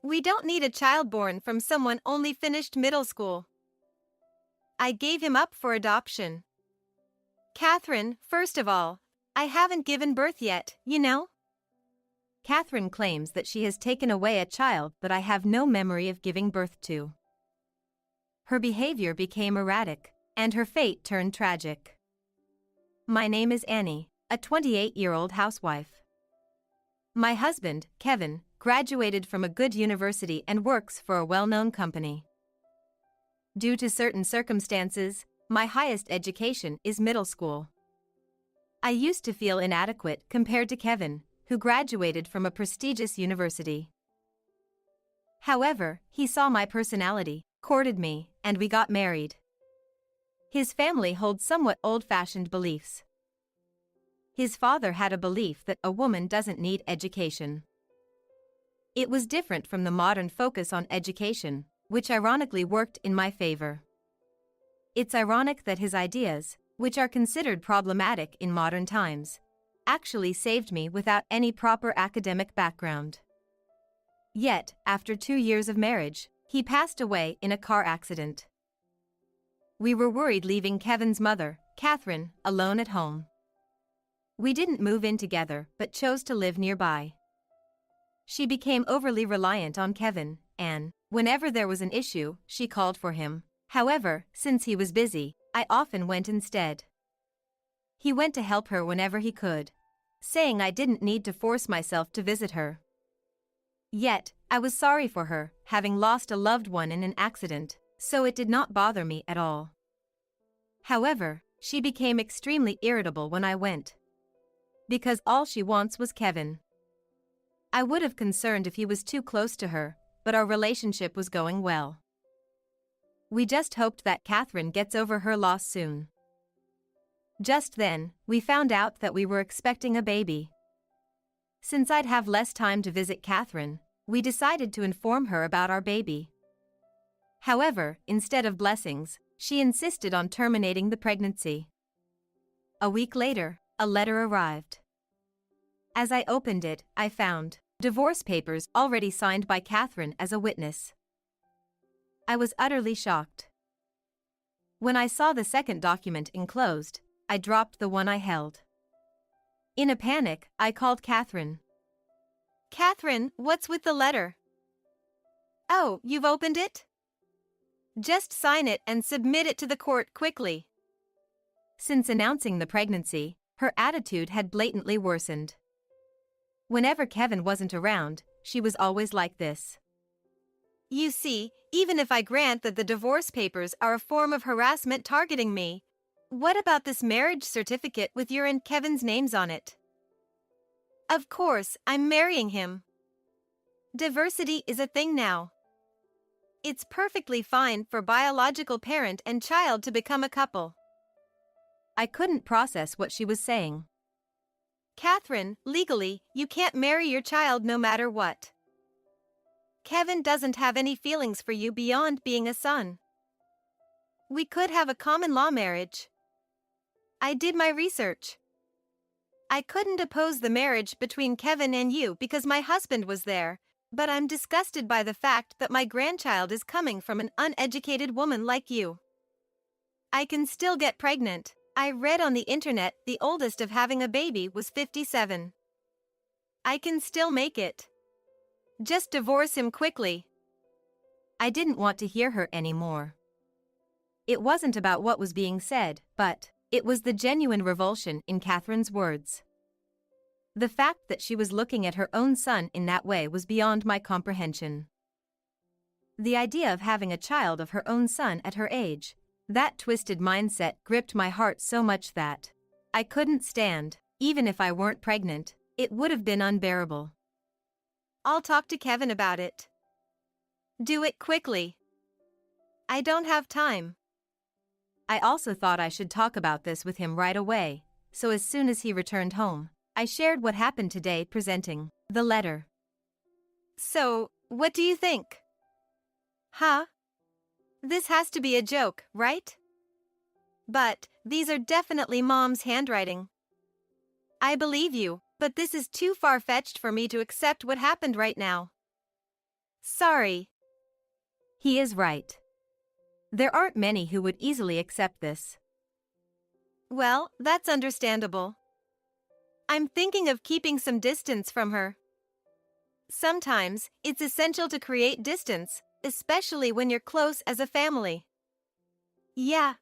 We don't need a child born from someone only finished middle school. I gave him up for adoption. Catherine, first of all, I haven't given birth yet, you know? Catherine claims that she has taken away a child that I have no memory of giving birth to. Her behavior became erratic, and her fate turned tragic. My name is Annie, a 28-year-old housewife. My husband, Kevin, graduated from a good university and works for a well-known company. Due to certain circumstances, my highest education is middle school. I used to feel inadequate compared to Kevin, who graduated from a prestigious university. However, he saw my personality, courted me, and we got married. His family holds somewhat old-fashioned beliefs. His father had a belief that a woman doesn't need education. It was different from the modern focus on education, which ironically worked in my favor. It's ironic that his ideas, which are considered problematic in modern times, actually saved me without any proper academic background. Yet, after 2 years of marriage, he passed away in a car accident. We were worried leaving Kevin's mother, Catherine, alone at home. We didn't move in together but chose to live nearby. She became overly reliant on Kevin, and, whenever there was an issue, she called for him. However, since he was busy, I often went instead. He went to help her whenever he could, saying I didn't need to force myself to visit her. Yet, I was sorry for her, having lost a loved one in an accident, so it did not bother me at all. However, she became extremely irritable when I went. Because all she wants was Kevin. I would have concerned if he was too close to her, but our relationship was going well. We just hoped that Catherine gets over her loss soon. Just then, we found out that we were expecting a baby. Since I'd have less time to visit Catherine, we decided to inform her about our baby. However, instead of blessings, she insisted on terminating the pregnancy. A week later, a letter arrived. As I opened it, I found divorce papers already signed by Catherine as a witness. I was utterly shocked. When I saw the second document enclosed, I dropped the one I held. In a panic, I called Catherine. Catherine, what's with the letter? Oh, you've opened it? Just sign it and submit it to the court quickly. Since announcing the pregnancy, her attitude had blatantly worsened. Whenever Kevin wasn't around, she was always like this. You see, even if I grant that the divorce papers are a form of harassment targeting me, what about this marriage certificate with your and Kevin's names on it? Of course, I'm marrying him. Diversity is a thing now. It's perfectly fine for biological parent and child to become a couple. I couldn't process what she was saying. Catherine, legally, you can't marry your child no matter what. Kevin doesn't have any feelings for you beyond being a son. We could have a common law marriage. I did my research. I couldn't oppose the marriage between Kevin and you because my husband was there, but I'm disgusted by the fact that my grandchild is coming from an uneducated woman like you. I can still get pregnant. I read on the internet the oldest of having a baby was 57. I can still make it. Just divorce him quickly. I didn't want to hear her anymore. It wasn't about what was being said, but it was the genuine revulsion in Catherine's words. The fact that she was looking at her own son in that way was beyond my comprehension. The idea of having a child of her own son at her age, that twisted mindset gripped my heart so much that I couldn't stand. Even if I weren't pregnant, it would have been unbearable. I'll talk to Kevin about it. Do it quickly. I don't have time. I also thought I should talk about this with him right away, so as soon as he returned home, I shared what happened today presenting the letter. So, what do you think? Huh? This has to be a joke, right? But, these are definitely Mom's handwriting. I believe you, but this is too far-fetched for me to accept what happened right now. sorry. He is right. There aren't many who would easily accept this. Well, that's understandable. I'm thinking of keeping some distance from her. Sometimes, it's essential to create distance, especially when you're close as a family. Yeah.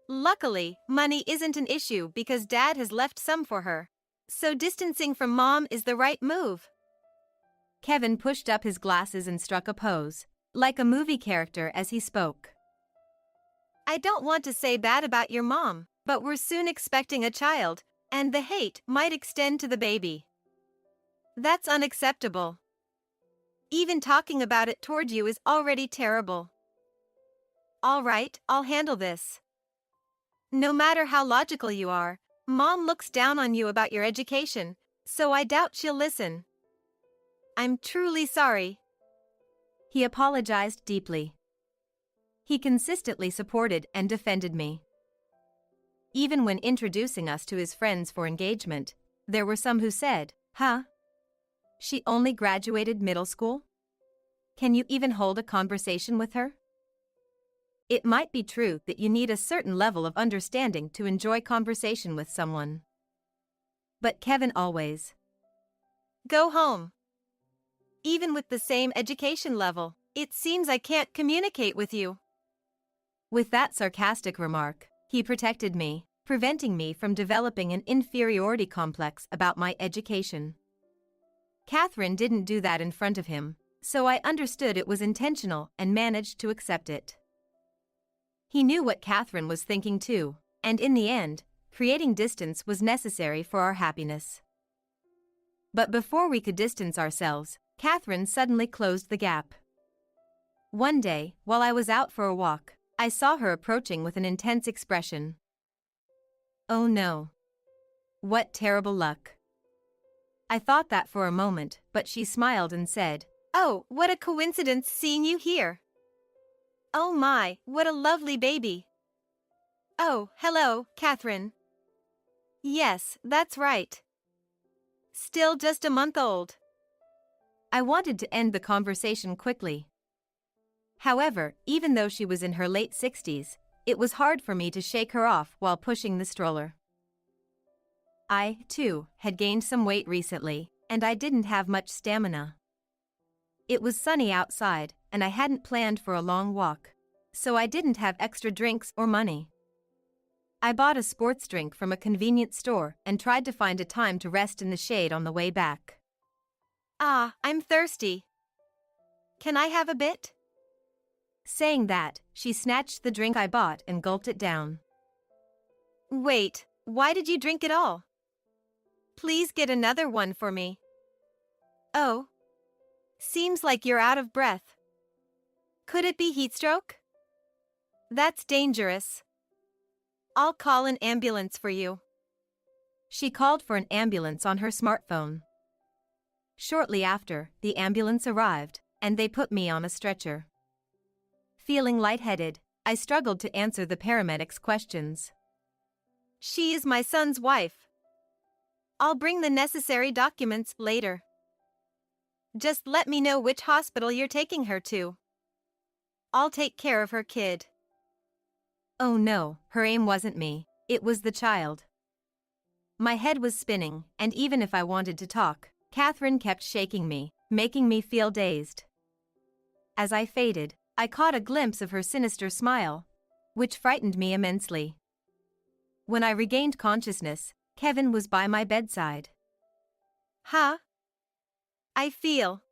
Luckily, money isn't an issue because Dad has left some for her. So distancing from Mom is the right move. Kevin pushed up his glasses and struck a pose, like a movie character as he spoke. I don't want to say bad about your mom, but we're soon expecting a child, and the hate might extend to the baby. That's unacceptable. Even talking about it toward you is already terrible. All right, I'll handle this. No matter how logical you are, Mom looks down on you about your education, so I doubt she'll listen. I'm truly sorry. He apologized deeply. He consistently supported and defended me. Even when introducing us to his friends for engagement, there were some who said, "Huh? She only graduated middle school? Can you even hold a conversation with her?" It might be true that you need a certain level of understanding to enjoy conversation with someone. But Kevin always. Go home. Even with the same education level, it seems I can't communicate with you. With that sarcastic remark, he protected me, preventing me from developing an inferiority complex about my education. Catherine didn't do that in front of him, so I understood it was intentional and managed to accept it. He knew what Catherine was thinking too, and in the end, creating distance was necessary for our happiness. But before we could distance ourselves, Catherine suddenly closed the gap. One day, while I was out for a walk, I saw her approaching with an intense expression. Oh no. What terrible luck. I thought that for a moment, but she smiled and said, Oh, what a coincidence seeing you here. Oh my, what a lovely baby. Oh, hello, Catherine. Yes, that's right. Still just a month old. I wanted to end the conversation quickly. However, even though she was in her late 60s, it was hard for me to shake her off while pushing the stroller. I, too, had gained some weight recently, and I didn't have much stamina. It was sunny outside, and I hadn't planned for a long walk, so I didn't have extra drinks or money. I bought a sports drink from a convenience store and tried to find a time to rest in the shade on the way back. Ah, I'm thirsty. Can I have a bit? Saying that, she snatched the drink I bought and gulped it down. Wait, why did you drink it all? Please get another one for me. Oh. Seems like you're out of breath. Could it be heat stroke? That's dangerous. I'll call an ambulance for you. She called for an ambulance on her smartphone. Shortly after, the ambulance arrived, and they put me on a stretcher. Feeling lightheaded, I struggled to answer the paramedics' questions. She is my son's wife. I'll bring the necessary documents later. Just let me know which hospital you're taking her to. I'll take care of her kid. Oh no, her aim wasn't me, it was the child. My head was spinning, and even if I wanted to talk, Catherine kept shaking me, making me feel dazed. As I faded, I caught a glimpse of her sinister smile, which frightened me immensely. When I regained consciousness, Kevin was by my bedside. Huh? I feel.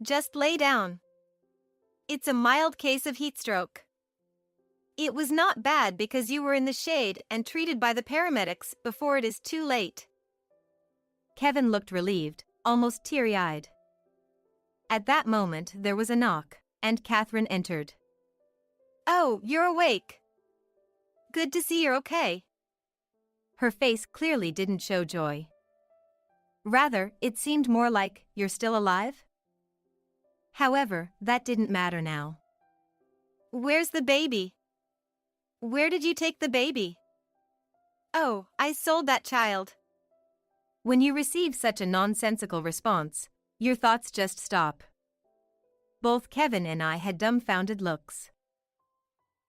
Just lay down. It's a mild case of heat stroke. It was not bad because you were in the shade and treated by the paramedics before it is too late. Kevin looked relieved, almost teary-eyed. At that moment there was a knock, and Catherine entered. Oh, you're awake. Good to see you're okay. Her face clearly didn't show joy. Rather, it seemed more like, "You're still alive?" However, that didn't matter now. Where's the baby? Where did you take the baby? Oh, I sold that child. When you receive such a nonsensical response, your thoughts just stop. Both Kevin and I had dumbfounded looks.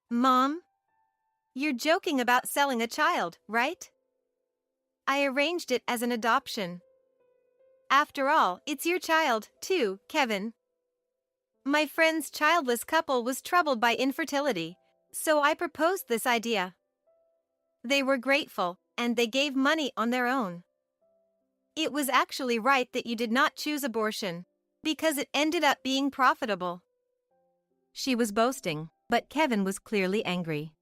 Mom? You're joking about selling a child, right? I arranged it as an adoption. After all, it's your child, too, Kevin. My friend's childless couple was troubled by infertility, so I proposed this idea. They were grateful, and they gave money on their own. It was actually right that you did not choose abortion, because it ended up being profitable. She was boasting, but Kevin was clearly angry.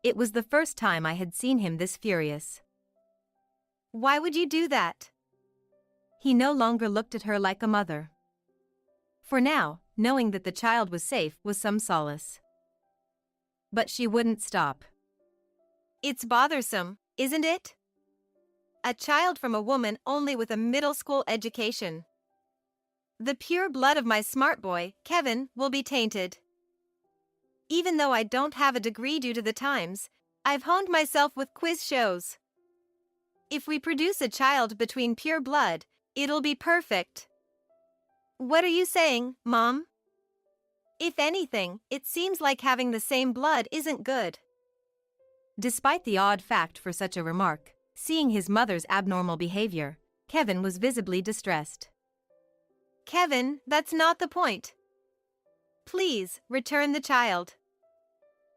It was the first time I had seen him this furious. Why would you do that? He no longer looked at her like a mother. For now, knowing that the child was safe was some solace. But she wouldn't stop. It's bothersome, isn't it? A child from a woman only with a middle school education. The pure blood of my smart boy, Kevin, will be tainted. Even though I don't have a degree due to the times, I've honed myself with quiz shows. If we produce a child between pure blood, it'll be perfect. What are you saying, Mom? If anything, it seems like having the same blood isn't good. Despite the odd fact for such a remark, seeing his mother's abnormal behavior, Kevin was visibly distressed. Kevin, that's not the point. Please, return the child.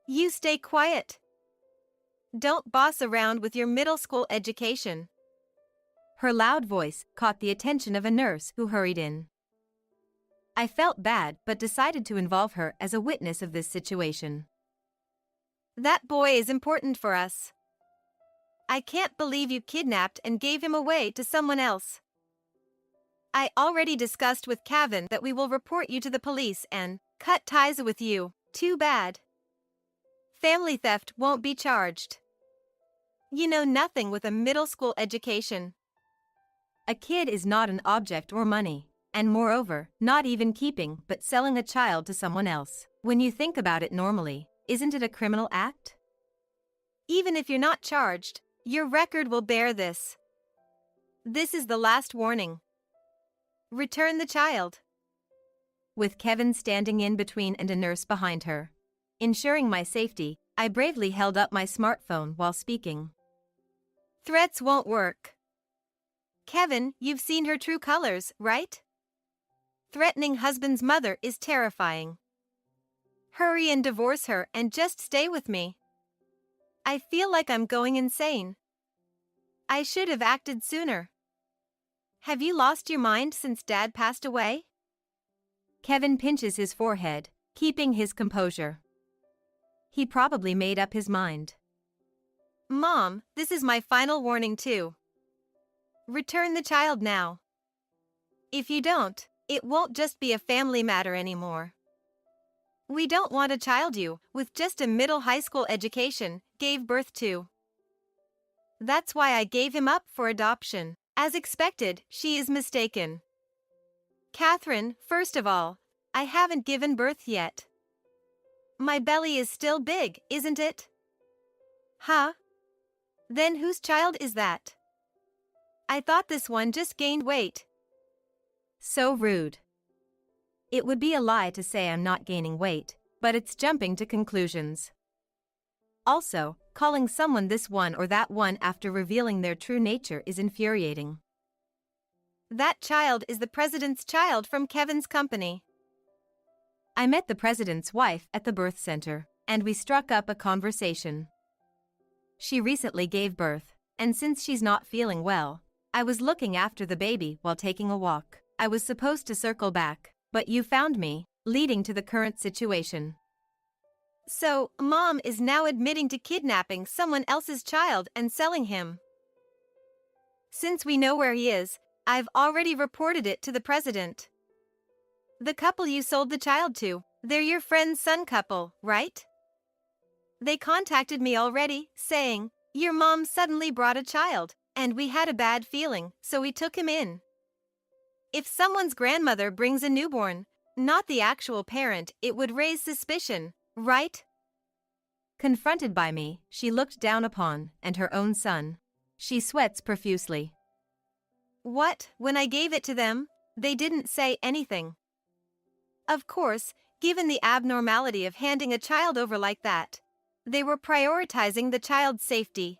You stay quiet. Don't boss around with your middle school education. Her loud voice caught the attention of a nurse who hurried in. I felt bad but decided to involve her as a witness of this situation. That boy is important for us. I can't believe you kidnapped and gave him away to someone else. I already discussed with Kevin that we will report you to the police and cut ties with you. Too bad. Family theft won't be charged. You know nothing with a middle school education. A kid is not an object or money, and moreover, not even keeping but selling a child to someone else. When you think about it normally, isn't it a criminal act? Even if you're not charged, your record will bear this. This is the last warning. Return the child. With Kevin standing in between and a nurse behind her, ensuring my safety, I bravely held up my smartphone while speaking. Threats won't work. Kevin, you've seen her true colors, right? Threatening husband's mother is terrifying. Hurry and divorce her and just stay with me. I feel like I'm going insane. I should have acted sooner. Have you lost your mind since Dad passed away? Kevin pinches his forehead, keeping his composure. He probably made up his mind. Mom, this is my final warning too. Return the child now. If you don't, it won't just be a family matter anymore. We don't want a child you, with just a middle high school education, gave birth to. That's why I gave him up for adoption. As expected, she is mistaken. Catherine, first of all, I haven't given birth yet. My belly is still big, isn't it? Huh? Then whose child is that? I thought this one just gained weight. So rude. It would be a lie to say I'm not gaining weight, but it's jumping to conclusions. Also, calling someone this one or that one after revealing their true nature is infuriating. That child is the president's child from Kevin's company. I met the president's wife at the birth center, and we struck up a conversation. She recently gave birth, and since she's not feeling well, I was looking after the baby while taking a walk. I was supposed to circle back, but you found me, leading to the current situation. So, Mom is now admitting to kidnapping someone else's child and selling him. Since we know where he is, I've already reported it to the president. The couple you sold the child to, they're your friend's son couple, right? They contacted me already, saying, your mom suddenly brought a child, and we had a bad feeling, so we took him in. If someone's grandmother brings a newborn, not the actual parent, it would raise suspicion, right? Confronted by me, she looked down upon, and her own son. She sweats profusely. What, when I gave it to them, they didn't say anything. Of course, given the abnormality of handing a child over like that, they were prioritizing the child's safety.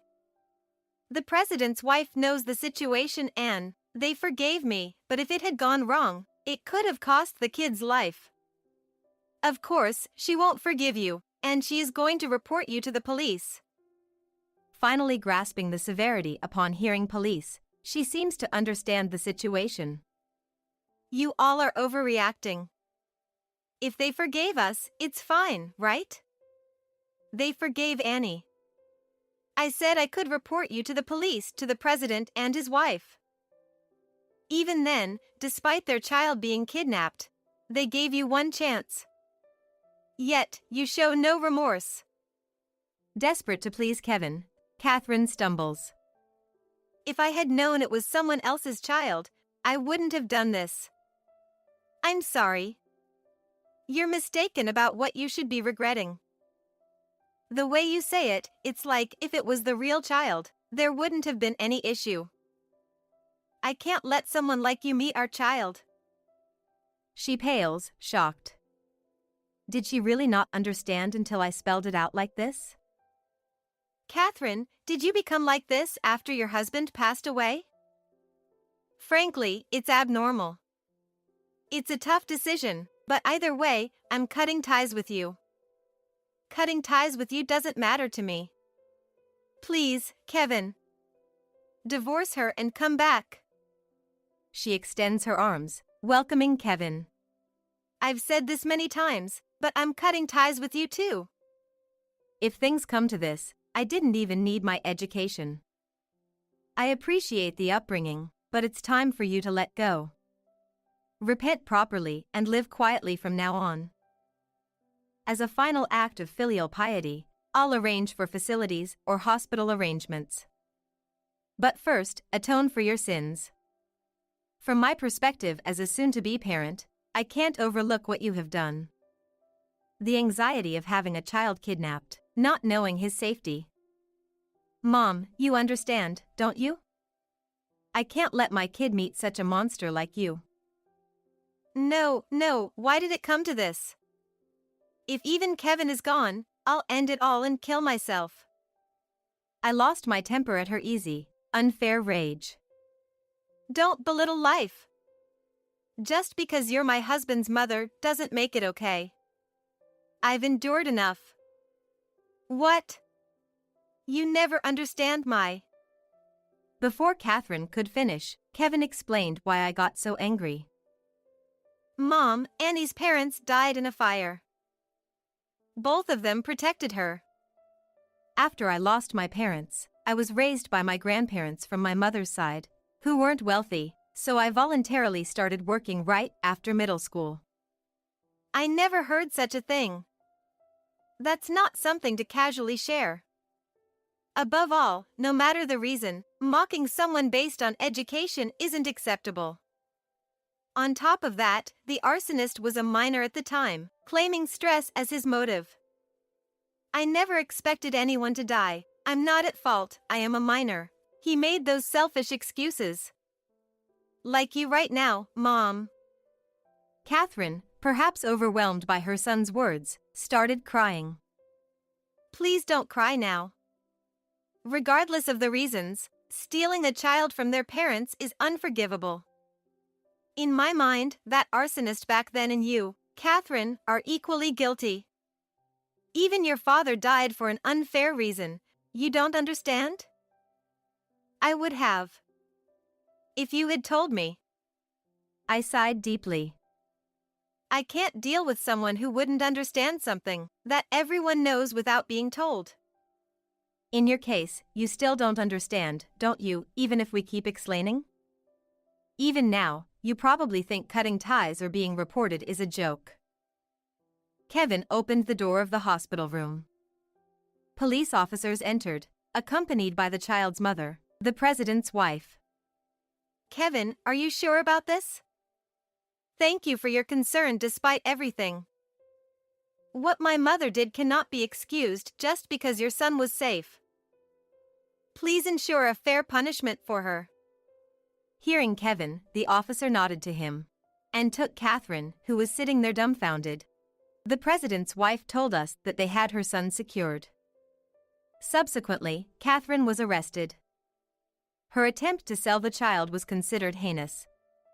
The president's wife knows the situation and they forgave me, but if it had gone wrong, it could have cost the kid's life. Of course, she won't forgive you, and she is going to report you to the police. Finally grasping the severity upon hearing police, she seems to understand the situation. You all are overreacting. If they forgave us, it's fine, right? They forgave Annie. I said I could report you to the police, to the president and his wife. Even then, despite their child being kidnapped, they gave you one chance. Yet, you show no remorse. Desperate to please Kevin, Catherine stumbles. If I had known it was someone else's child, I wouldn't have done this. I'm sorry. You're mistaken about what you should be regretting. The way you say it, it's like if it was the real child, there wouldn't have been any issue. I can't let someone like you meet our child. She pales, shocked. Did she really not understand until I spelled it out like this? Catherine, did you become like this after your husband passed away? Frankly, it's abnormal. It's a tough decision, but either way, I'm cutting ties with you. Cutting ties with you doesn't matter to me. Please, Kevin. Divorce her and come back. She extends her arms, welcoming Kevin. I've said this many times, but I'm cutting ties with you too. If things come to this, I didn't even need my education. I appreciate the upbringing, but it's time for you to let go. Repent properly and live quietly from now on. As a final act of filial piety, I'll arrange for facilities or hospital arrangements. But first, atone for your sins. From my perspective as a soon-to-be parent, I can't overlook what you have done. The anxiety of having a child kidnapped, not knowing his safety. Mom, you understand, don't you? I can't let my kid meet such a monster like you. No, why did it come to this? If even Kevin is gone, I'll end it all and kill myself. I lost my temper at her easy, unfair rage. Don't belittle life. Just because you're my husband's mother doesn't make it okay. I've endured enough. What? You never understand my... Before Catherine could finish, Kevin explained why I got so angry. Mom, Annie's parents died in a fire. Both of them protected her. After I lost my parents, I was raised by my grandparents from my mother's side, who weren't wealthy, so I voluntarily started working right after middle school. I never heard such a thing. That's not something to casually share. Above all, no matter the reason, mocking someone based on education isn't acceptable. On top of that, the arsonist was a minor at the time, claiming stress as his motive. I never expected anyone to die. I'm not at fault, I am a minor. He made those selfish excuses. Like you right now, Mom. Catherine, perhaps overwhelmed by her son's words, started crying. Please don't cry now. Regardless of the reasons, stealing a child from their parents is unforgivable. In my mind, that arsonist back then and you, Catherine, are equally guilty. Even your father died for an unfair reason. You don't understand? I would have. If you had told me. I sighed deeply. I can't deal with someone who wouldn't understand something that everyone knows without being told. In your case, you still don't understand, don't you, even if we keep explaining? Even now, you probably think cutting ties or being reported is a joke. Kevin opened the door of the hospital room. Police officers entered, accompanied by the child's mother, the president's wife. Kevin, are you sure about this? Thank you for your concern despite everything. What my mother did cannot be excused just because your son was safe. Please ensure a fair punishment for her. Hearing Kevin, the officer nodded to him. and took Catherine, who was sitting there dumbfounded. The president's wife told us that they had her son secured. Subsequently, Catherine was arrested. Her attempt to sell the child was considered heinous,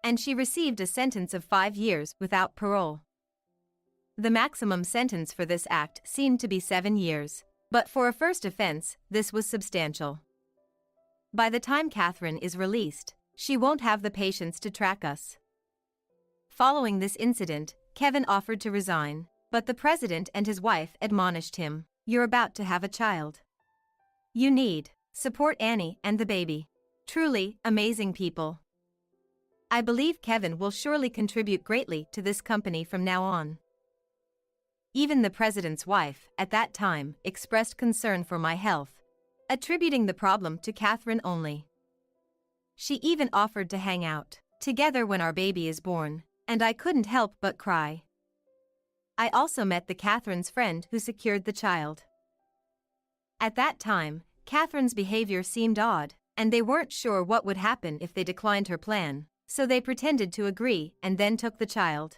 and she received a sentence of 5 years without parole. The maximum sentence for this act seemed to be 7 years, but for a first offense, this was substantial. By the time Catherine is released, she won't have the patience to track us. Following this incident, Kevin offered to resign, but the president and his wife admonished him, "You're about to have a child. You need support Annie and the baby." Truly amazing people. I believe Kevin will surely contribute greatly to this company from now on. Even the president's wife, at that time, expressed concern for my health, attributing the problem to Catherine only. She even offered to hang out together when our baby is born, and I couldn't help but cry. I also met the Catherine's friend who secured the child. At that time, Catherine's behavior seemed odd, and they weren't sure what would happen if they declined her plan, so they pretended to agree and then took the child.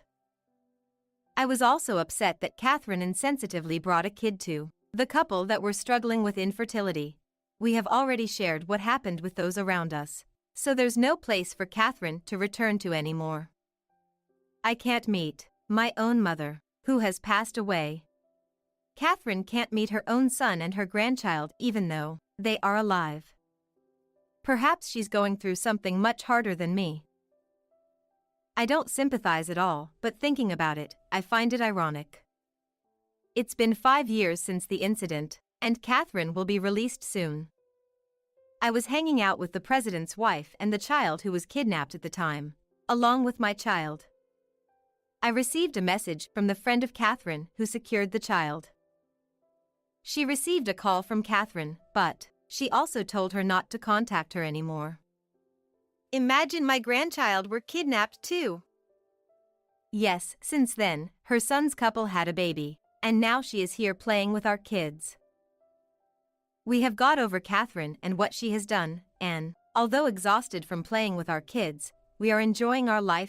I was also upset that Catherine insensitively brought a kid to the couple that were struggling with infertility. We have already shared what happened with those around us, so there's no place for Catherine to return to anymore. I can't meet my own mother, who has passed away. Catherine can't meet her own son and her grandchild even though they are alive. Perhaps she's going through something much harder than me. I don't sympathize at all, but thinking about it, I find it ironic. It's been 5 years since the incident, and Catherine will be released soon. I was hanging out with the president's wife and the child who was kidnapped at the time, along with my child. I received a message from the friend of Catherine who secured the child. She received a call from Catherine, but she also told her not to contact her anymore. Imagine my grandchild were kidnapped too. Yes, since then, her son's couple had a baby, and now she is here playing with our kids. We have got over Catherine and what she has done, and, although exhausted from playing with our kids, we are enjoying our life